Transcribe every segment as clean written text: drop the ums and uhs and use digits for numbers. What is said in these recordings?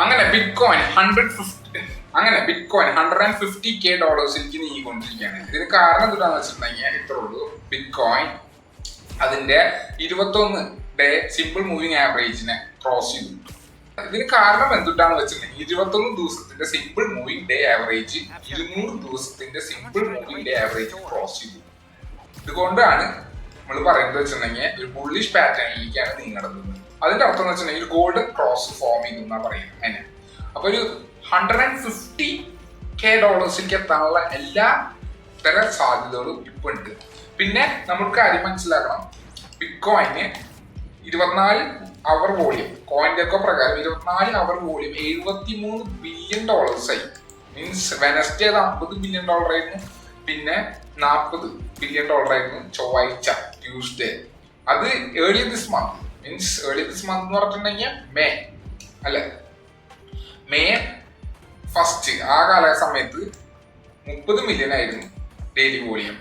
അങ്ങനെ bit coin $150K നീങ്ങിക്കൊണ്ടിരിക്കുകയാണ്. ഇതിന് കാരണം എന്താണെന്ന് വെച്ചിട്ടുണ്ടെങ്കിൽ ഇത്രേ ഉള്ളൂ. ബിറ്റ് കോയിൻ അതിന്റെ 21 ഡേ സിമ്പിൾ മൂവിങ് ആവറേജിനെ ക്രോസ് ചെയ്തു. ഇതിന് കാരണം എന്തുട്ടാന്ന് വെച്ചിട്ടുണ്ടെങ്കിൽ 21 ദിവസത്തിന്റെ സിമ്പിൾ മൂവിങ് ഡേ ആവറേജ് 200 ദിവസത്തിന്റെ simple moving day average cross ചെയ്തു. ഇതുകൊണ്ടാണ് നമ്മൾ പറയുന്നത് വെച്ചിട്ടുണ്ടെങ്കിൽ ഒരു ബുള്ളിഷ് പാറ്റേണിലേക്കാണ് നീങ്ങുന്നത്. അതിന്റെ അർത്ഥം എന്ന് വെച്ചിട്ടുണ്ടെങ്കിൽ ഗോൾഡൻ ക്രോസ് ഫോം ചെയ്തു എന്നാ പറയുന്നത് അതിനെ. അപ്പൊ ഒരു $150K എത്താനുള്ള എല്ലാ തരം സാധ്യതകളും ഇപ്പൊ ഉണ്ട്. പിന്നെ നമുക്ക് കാര്യം മനസ്സിലാക്കണം, ബിറ്റ് കോയിന് 24 അവർ വോളിയം കോയിന്റെ ഒക്കെ പ്രകാരം 24 അവർ വോളിയം $73 ബില്യൺ ആയി. മീൻസ് വെനസ്ഡേ അത് $50 ബില്യൺ ആയിരുന്നു, പിന്നെ $40 ബില്യൺ ആയിരുന്നു ചൊവ്വാഴ്ച ട്യൂസ്ഡേ. അത് ഏർലി ദിസ് മന്ത് എന്ന് പറഞ്ഞിട്ടുണ്ടെങ്കിൽ മെയ് 1 ആ സമയത്ത് 30 മില്യൺ ആയിരുന്നു ഡെയിലി വോളിയം.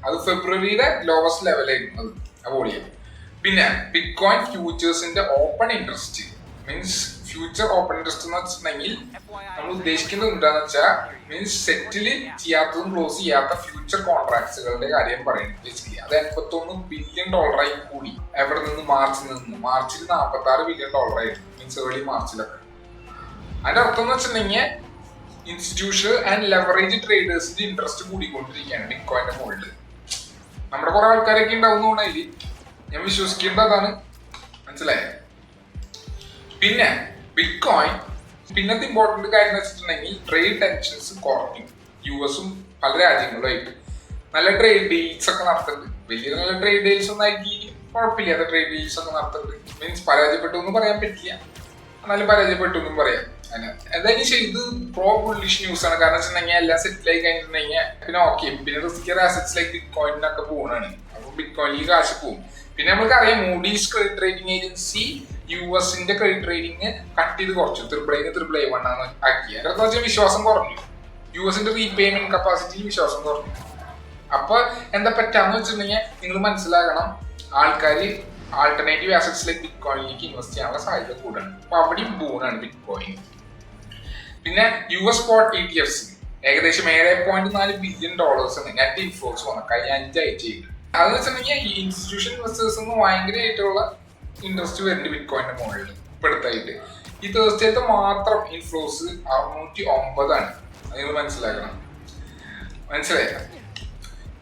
അത് ഫെബ്രുവരിയുടെ ലോവസ്റ്റ് ലെവലായിരുന്നു അത് ആ വോളിയം. പിന്നെ ബിറ്റ് കോയിൻ ഫ്യൂച്ചേഴ്സിന്റെ open interest means future open interest എന്ന് വെച്ചിട്ടുണ്ടെങ്കിൽ നമ്മൾ ഉദ്ദേശിക്കുന്നത് എന്താണെന്ന് വെച്ചാൽ മീൻസ് സെറ്റിൽ ചെയ്യാത്തതും ക്ലോസ് ചെയ്യാത്ത ഫ്യൂച്ചർ കോൺട്രാക്ട്സുകളുടെ കാര്യം പറയുന്നത്. ബേസിക്കലി അത് $81 ബില്യൺ കൂടി. എവിടെ നിന്ന്? മാർച്ചിൽ $46 ബില്യൺ ആയിരുന്നു. മീൻസ് ഏർലി മാർച്ചിലൊക്കെ. അതിന്റെ അർത്ഥം എന്ന് വെച്ചിട്ടുണ്ടെങ്കിൽ ഇൻസ്റ്റിറ്റ്യൂഷണൽ ആൻഡ് ലെവറേജ് ട്രേഡേഴ്സിന്റെ ഇൻട്രസ്റ്റ് കൂടിക്കൊണ്ടിരിക്കുകയാണ് ബിറ്റ് കോയിന്റെ മുകളിൽ. നമ്മുടെ കുറെ ആൾക്കാരൊക്കെ ഉണ്ടാവുന്നതിൽ ഞാൻ വിശ്വസിക്കേണ്ടതാണ്. മനസ്സിലായോ? പിന്നെ ബിറ്റ് കോയിൻ പിന്നത്തെ ഇമ്പോർട്ടന്റ് കാര്യം എന്ന് വെച്ചിട്ടുണ്ടെങ്കിൽ ട്രേഡ് ടെൻഷൻസ് കുറഞ്ഞു. US-ഉം പല രാജ്യങ്ങളുമായിട്ട് നല്ല ട്രേഡ് ഡീൽസ് ഒക്കെ നടത്തുന്നുണ്ട്. വലിയ നല്ല ട്രേഡ് ഡീൽസ് ഒന്നും ആയിരിക്കും കുഴപ്പമില്ലാത്ത ട്രേഡ് ഡീൽസ് ഒക്കെ നടത്തുന്നുണ്ട്. മീൻസ് പരാജയപ്പെട്ടു എന്ന് പറയാൻ പറ്റില്ല, എന്നാലും പരാജയപ്പെട്ടു എന്നും പറയാം. എന്തായാലും ഇത് പ്രോ ബുള്ളിഷ് ന്യൂസ് ആണ്. കാരണം വെച്ചിട്ടുണ്ടെങ്കിൽ എല്ലാം സെറ്റിൽ ആയി കഴിഞ്ഞിട്ടുണ്ടെങ്കിൽ പിന്നെ ഓക്കെ, പിന്നെ റിസ്കിയർ ആസറ്റ്സ് ലൈക്ക് ബിറ്റ് കോയിനൊക്കെ പോകുന്നതാണ്. അപ്പൊ ബിറ്റ് കോയിനിൽ കാശ് പോകും. പിന്നെ നമുക്കറിയാം മൂഡീസ് ക്രെഡിറ്റ് റേറ്റിംഗ് ഏജൻസി US-ന്റെ ക്രെഡിറ്റ് റേറ്റിംഗ് കട്ട് ചെയ്ത് കുറച്ചു. AAA1 ആക്കി. അതിനകത്ത് വെച്ചാൽ വിശ്വാസം കുറഞ്ഞു. US-ന്റെ റീപേയ്മെന്റ് കപ്പാസിറ്റിയിൽ വിശ്വാസം കുറഞ്ഞു. അപ്പൊ എന്താ പറ്റാന്ന് വെച്ചിട്ടുണ്ടെങ്കിൽ നിങ്ങൾ മനസ്സിലാക്കണം, ആൾക്കാര് ആൾട്ടർനേറ്റീവ് ആസറ്റ്സ് ലൈക്ക് ബിറ്റ് കോയിനിലേക്ക് ഇൻവെസ്റ്റ് ചെയ്യാനുള്ള സാധ്യത കൂടുതലാണ്. അപ്പൊ അവിടെയും ബൂണാണ് ബിറ്റ് കോയിൻ. പിന്നെ US സ്പോട്ട് ETFs ഏകദേശം $7.4 ബില്യൺ നെറ്റ് ഇൻഫ്ലോസ് വന്നു കഴിഞ്ഞ 5 ആഴ്ചയിൽ. അതെന്ന് വെച്ചിട്ടുണ്ടെങ്കിൽ ഈ ഇൻസ്റ്റിറ്റ്യൂഷൻ ഇൻവെസ്റ്റേഴ്സിന് ഭയങ്കരമായിട്ടുള്ള ഇൻട്രസ്റ്റ് വരുന്നുണ്ട് ബിറ്റ് കോയിന്റെ മുകളിൽ ഇപ്പോഴത്തായിട്ട്. ഈ തേഴ്സ്ഡേത്തെ മാത്രം ഇൻഫ്ലോസ് 609 ആണ്. അത് നിങ്ങൾ മനസ്സിലാക്കണം. മനസ്സിലായില്ല?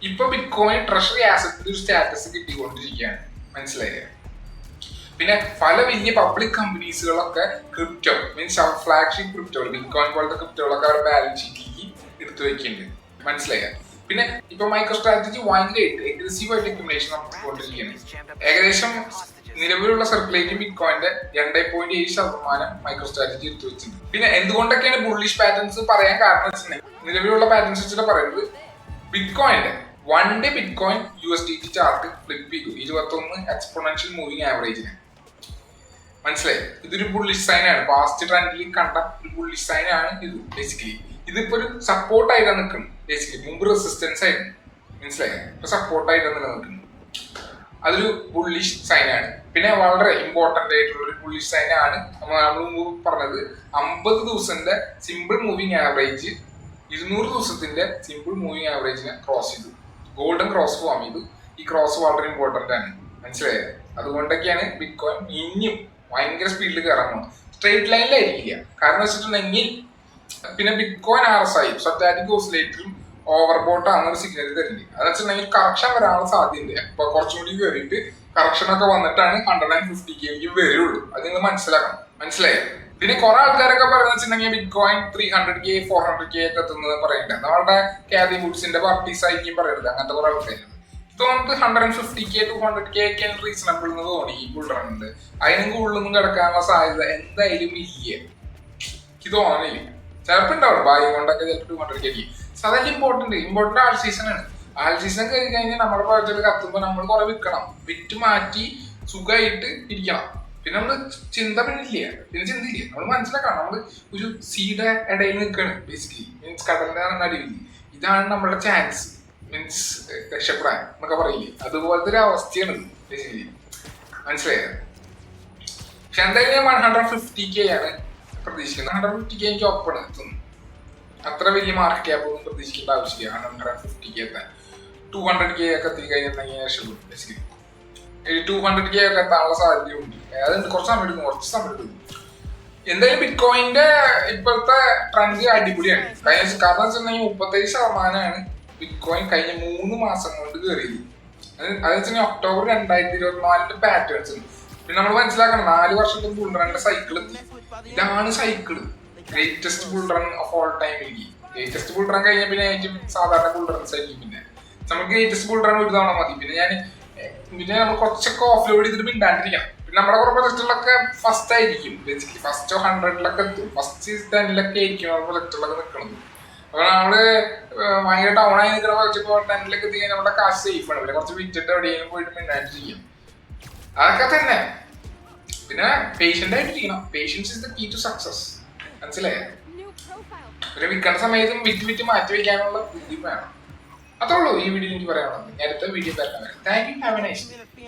ഇപ്പൊ ബിറ്റ് കോയിൻ ട്രഷറി ആസറ്റിന്റെ ഒരു സ്റ്റാറ്റസ് കിട്ടിക്കൊണ്ടിരിക്കുകയാണ്. മനസ്സിലായില്ലേ? പിന്നെ പല വലിയ പബ്ലിക് കമ്പനീസുകളൊക്കെ ക്രിപ്റ്റോ മീൻസ് ഫ്ലാഗ്ഷിപ്പ് ക്രിപ്റ്റോകൾ ബിറ്റ് കോയിൻ പോലത്തെ ക്രിപ്റ്റോകളൊക്കെ അവരുടെ ബാലൻസ് ഷീറ്റിലേക്ക് എടുത്തു വെക്കുന്നുണ്ട്. മനസ്സിലായ? പിന്നെ ഇപ്പൊ മൈക്രോ സ്ട്രാറ്റജി ഭയങ്കരമായിട്ട് അഗ്രസീവ് ആയിട്ട് അക്യുമുലേഷൻ നടത്തിക്കൊണ്ടിരിക്കുകയാണ്. ഏകദേശം നിലവിലുള്ള സർക്കുലേറ്റിംഗ് ബിറ്റ് കോയിന്റെ 2.7% മൈക്രോ സ്ട്രാറ്റജി എടുത്തു വെച്ചിട്ടുണ്ട്. പിന്നെ എന്തുകൊണ്ടൊക്കെയാണ് ബുള്ളിഷ് പാറ്റേൺസ് പറയാൻ കാരണം വെച്ചിട്ടുണ്ടെങ്കിൽ നിലവിലുള്ള പാറ്റേൺസ് വെച്ചിട്ട് പറയുന്നത് ബിറ്റ് കോയിന്റെ 1 day bitcoin USDT chart flip ചെയ്തു 21 എക്സ്പോണൻഷ്യൽ മൂവിങ് ആവറേജിന്. മനസ്സിലായി? ഇതൊരു ബുള്ളിഷ് സൈൻ ആണ്. പാസ്റ്റ് ട്രെൻഡിൽ കണ്ട ഒരു ബുള്ളിഷ് സൈൻ ആണ് ഇത്. ബേസിക്കലി ഇതിപ്പോ ഒരു സപ്പോർട്ട് ആയിട്ടാണ് നിൽക്കുന്നത്. ബേസിക്കലി മുമ്പ് റെസിസ്റ്റൻസ് ആയിരുന്നു. മനസ്സിലായി? ഇപ്പൊ സപ്പോർട്ട് ആയിട്ടാണ് നിലനിൽക്കുന്നത്. അതൊരു ബുള്ളിഷ് സൈൻ ആണ്. പിന്നെ വളരെ ഇമ്പോർട്ടന്റ് ആയിട്ടുള്ള ഒരു ബുള്ളിഷ് സൈൻ ആണ് നമ്മൾ മുമ്പ് പറഞ്ഞത് 50 ദിവസത്തിന്റെ സിമ്പിൾ മൂവിങ് ആവറേജ് 200 ദിവസത്തിന്റെ സിമ്പിൾ മൂവിങ് ആവറേജിനെ ക്രോസ് ചെയ്തു. ഗോൾഡൻ ക്രോസ് ഫോം ചെയ്തു. ഈ ക്രോസ് വളരെ ഇമ്പോർട്ടന്റ് ആണ്. മനസ്സിലായത്? അതുകൊണ്ടൊക്കെയാണ് ബിറ്റ് കോയിൻ ഇനിയും ഭയങ്കര സ്പീഡിൽ കയറാൻ പോകുന്നത്. സ്ട്രേറ്റ് ലൈനിലായിരിക്കില്ല. കാരണം വെച്ചിട്ടുണ്ടെങ്കിൽ പിന്നെ ബിറ്റ് കോയിൻ RSI സ്റ്റാറ്റിക് ഓസിലേറ്ററും ഓവർബോട്ട് അങ്ങനെ ഒരു സിഗ്നൽ തരുന്നുണ്ട്. അത് വെച്ചിട്ടുണ്ടെങ്കിൽ കറക്ഷൻ വരാനുള്ള സാധ്യതയുണ്ട്. അപ്പൊ കുറച്ചും കൂടി കയറിയിട്ട് കറക്ഷൻ ഒക്കെ വന്നിട്ടാണ് 150K വരുള്ളൂ. അത് നിങ്ങൾ മനസ്സിലാക്കണം. മനസ്സിലായോ? പിന്നെ കുറെ ആൾക്കാരൊക്കെ പറയുന്നത് വെച്ചിട്ടുണ്ടെങ്കിൽ ബിറ്റ് കോയിൻ 300K 400K ഒക്കെ എത്തുന്നത് പറയുന്നുണ്ട്. നമ്മളുടെ കാതി വുഡ്സിന്റെ പാർട്ടീസ് ആയിരിക്കും പറയുന്നത്. അങ്ങനത്തെ കുറെ ആൾക്കാരുണ്ട്. തോന്നുന്നത് 150K 200K ഒക്കെ റീസണബിൾ എന്ന് തോന്നി ഈ ബുൾറണ്ട്. അതിനും കൂടുതലൊന്നും കിടക്കാനുള്ള സാധ്യത എന്തായാലും ഇല്ല. എനിക്ക് തോന്നണില്ല. ചിലപ്പോൾ ഉണ്ടാവും ഭാഗ്യം കൊണ്ടൊക്കെ ചിലപ്പോൾ 200K. അതല്ല ഇമ്പോർട്ടന്റ് ആൾ സീസൺ ആണ്. ആൾ സീസൺ കഴിഞ്ഞ് കഴിഞ്ഞാൽ നമ്മുടെ പ്രോജക്റ്റ് കത്തുമ്പോൾ നമ്മൾ കുറെ വിൽക്കണം. വിറ്റ് മാറ്റി സുഖമായിട്ട് ഇരിക്കണം. പിന്നെ നമ്മള് ചിന്തയില്ല. നമ്മൾ മനസ്സിലാക്കണം, നമ്മൾ ഒരു സീയുടെ ഇടയിൽ നിൽക്കുകയാണ്. ബേസിക്കലി മീൻസ് കടലിന്റെ നടുവിൽ. ഇതാണ് നമ്മുടെ ചാൻസ്. മീൻസ് രക്ഷപ്പെടാൻ എന്നൊക്കെ പറയില്ലേ, അതുപോലത്തെ ഒരു അവസ്ഥയാണ് ബേസിക്കലി. മനസ്സിലായത്? പക്ഷെ എന്തായാലും 150K ആണ് പ്രതീക്ഷിക്കുന്നത്. 150K എനിക്ക് ഒപ്പണ് എത്തുന്നു. അത്ര വലിയ മാർക്ക് ക്യാപ്പ് ഒന്നും പ്രതീക്ഷിക്കേണ്ട ആവശ്യമില്ല. 150K എത്താൻ 200K ഒക്കെ എത്തിക്കഴിഞ്ഞിട്ടുണ്ടെങ്കിൽ രക്ഷപ്പെടും. ബേസിക്കലി 200K ഒക്കെ എത്താനുള്ള സാധ്യതയുണ്ട്. അതുകൊണ്ട് കുറച്ച് സമയം എടുക്കും. എന്തായാലും ബിറ്റ്കോയിന്റെ ഇപ്പോഴത്തെ ട്രെൻഡ് അടിപൊളിയാണ്. കാരണം വെച്ചിട്ടുണ്ടെങ്കിൽ 37% ബിറ്റ്കോയിൻ കഴിഞ്ഞ 3 മാസം കൊണ്ട് കയറിയത്. അത് വെച്ചാൽ ഒക്ടോബർ 2024 പാറ്റേൺസ് ഉണ്ട്. പിന്നെ നമ്മൾ മനസ്സിലാക്കണം 4 വർഷത്തെ ബുൾ റണ്ണിന്റെ സൈക്കിൾ. ഇതാണ് cycle. Greatest bull run off all time. Greatest bull run കഴിഞ്ഞാൽ പിന്നെ ഏറ്റവും സാധാരണ ബുൾ റൺസ് ആയിരിക്കും. പിന്നെ നമുക്ക് ഗ്രേറ്റസ്റ്റ് ബുൾ റൺ ഒരു തവണ മതി. പിന്നെ നമ്മൾ കുറച്ചൊക്കെ ഓഫ് ലോഡ് ചെയ്തിട്ട് മിണ്ടാണ്ടിരിക്കണം. പിന്നെ നമ്മുടെ കുറെ പ്രൊജക്റ്റുകളൊക്കെ ഫസ്റ്റ് ആയിരിക്കും. ബേസിക്കലി ഫസ്റ്റോ 100-ലൊക്കെ എത്തും. ഫസ്റ്റ് 10-ലൊക്കെ ആയിരിക്കും നമ്മുടെ പ്രൊജക്റ്റുകളൊക്കെ നിൽക്കുന്നത്. അപ്പൊ നമ്മള് ഭയങ്കര ഡൗൺ ആയി നിൽക്കുന്ന പ്രൊജക്റ്റ് 10-ലൊക്കെ എത്തിക്കാൻ നമ്മുടെ കാശ് സേഫ് ആണ്. പിന്നെ കുറച്ച് വിറ്റിട്ട് എവിടെയെങ്കിലും പോയിട്ട് മിണ്ടാണ്ടിരിക്കും. അതൊക്കെ തന്നെ. പിന്നെ പേഷ്യന്റ് ആയിട്ടിരിക്കണം. Patience is the key to success. മനസ്സിലായോ? പിന്നെ വിൽക്കേണ്ട സമയത്തും വിറ്റ് മാറ്റി വയ്ക്കാനുള്ള ബുദ്ധി വേണം. അത്രേ ഉള്ളൂ ഈ വീഡിയോ എനിക്ക് പറയാനുള്ളത്. അടുത്ത വീഡിയോ തരാൻ. Thank you. Have A nice day.